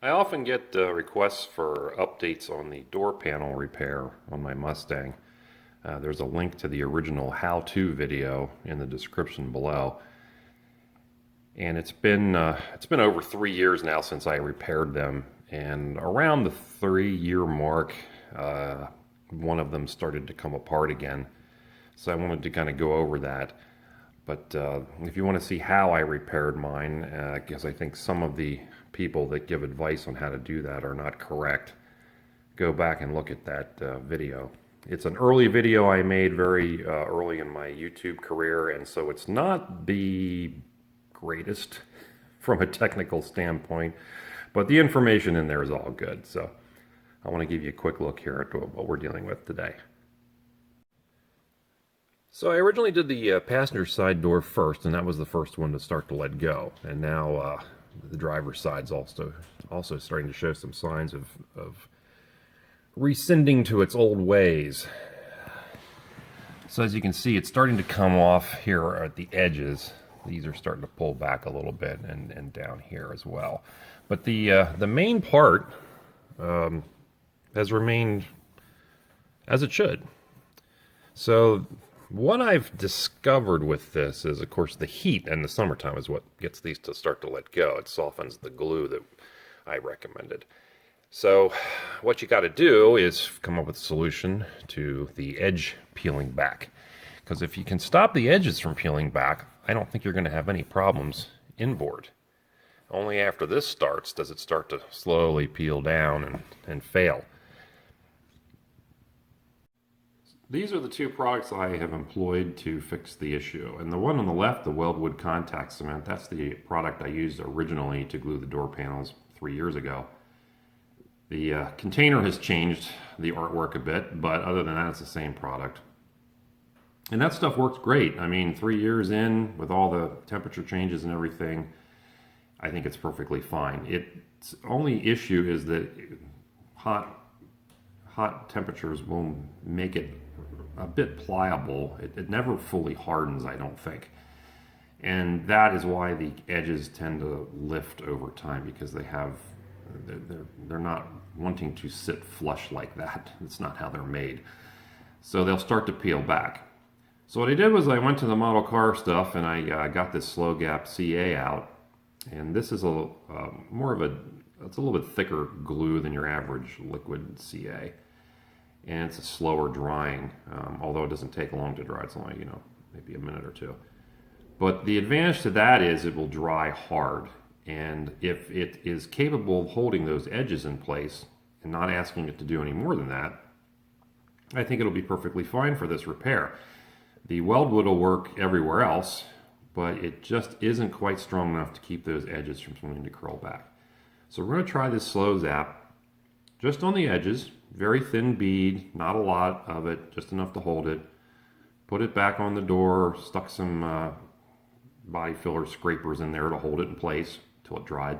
I often get requests for updates on the door panel repair on my Mustang. There's a link to the original how-to video in the description below. And it's been over 3 years now since I repaired them. And around the 3-year mark, one of them started to come apart again. So I wanted to kind of go over that. But if you want to see how I repaired mine, because I think some of the people that give advice on how to do that are not correct, go back and look at that video. It's an early video I made very early in my YouTube career, and so it's not the greatest from a technical standpoint, but the information in there is all good. So I want to give you a quick look here at what we're dealing with today. So I originally did the passenger side door first, and that was the first one to start to let go. And now the driver's side's also starting to show some signs of rescinding to its old ways. So as you can see, it's starting to come off here at the edges. These are starting to pull back a little bit, and down here as well. But the main part has remained as it should. So what I've discovered with this is, of course, the heat in the summertime is what gets these to start to let go. It softens the glue that I recommended. So what you got to do is come up with a solution to the edge peeling back. Because if you can stop the edges from peeling back, I don't think you're going to have any problems inboard. Only after this starts does it start to slowly peel down and fail. These are the two products I have employed to fix the issue. And the one on the left, the Weldwood Contact Cement, that's the product I used originally to glue the door panels 3 years ago. The container has changed the artwork a bit, but other than that, it's the same product. And that stuff works great. I mean, 3 years in, with all the temperature changes and everything, I think it's perfectly fine. Its only issue is that hot temperatures will make it a bit pliable. It never fully hardens, I don't think. And that is why the edges tend to lift over time, because they're not wanting to sit flush like that. It's not how they're made. So they'll start to peel back. So what I did was I went to the model car stuff, and I got this slow gap CA out. And this is it's a little bit thicker glue than your average liquid CA. And it's a slower drying, although it doesn't take long to dry. It's only, maybe a minute or two. But the advantage to that is it will dry hard. And if it is capable of holding those edges in place and not asking it to do any more than that, I think it'll be perfectly fine for this repair. The Weldwood will work everywhere else, but it just isn't quite strong enough to keep those edges from wanting to curl back. So we're going to try this slow zap just on the edges. Very thin bead, not a lot of it, just enough to hold it. Put it back on the door, stuck some body filler scrapers in there to hold it in place till it dried.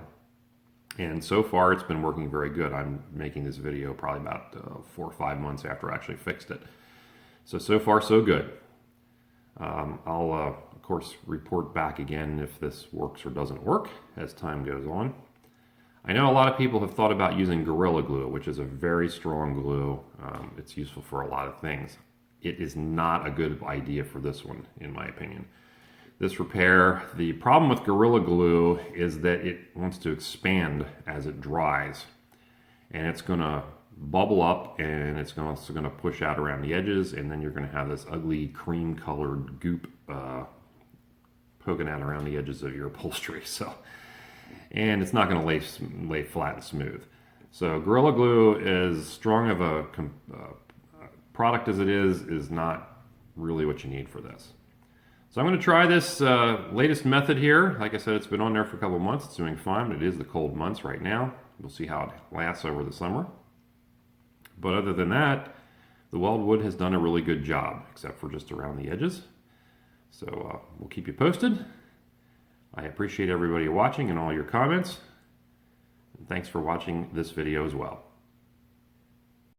And so far it's been working very good. I'm making this video probably about 4 or 5 months after I actually fixed it. So far so good. I'll of course report back again if this works or doesn't work as time goes on. I know a lot of people have thought about using Gorilla Glue, which is a very strong glue. It's useful for a lot of things. It is not a good idea for this one, in my opinion. This repair, the problem with Gorilla Glue is that it wants to expand as it dries. And it's going to bubble up, and it's also going to push out around the edges, and then you're going to have this ugly cream-colored goop poking out around the edges of your upholstery. And it's not going to lay flat and smooth. So Gorilla Glue, as strong of a product as it is not really what you need for this. So I'm going to try this latest method here. Like I said, it's been on there for a couple of months. It's doing fine, but it is the cold months right now. We'll see how it lasts over the summer. But other than that, the Weldwood has done a really good job, except for just around the edges. So we'll keep you posted. I appreciate everybody watching and all your comments. And thanks for watching this video as well.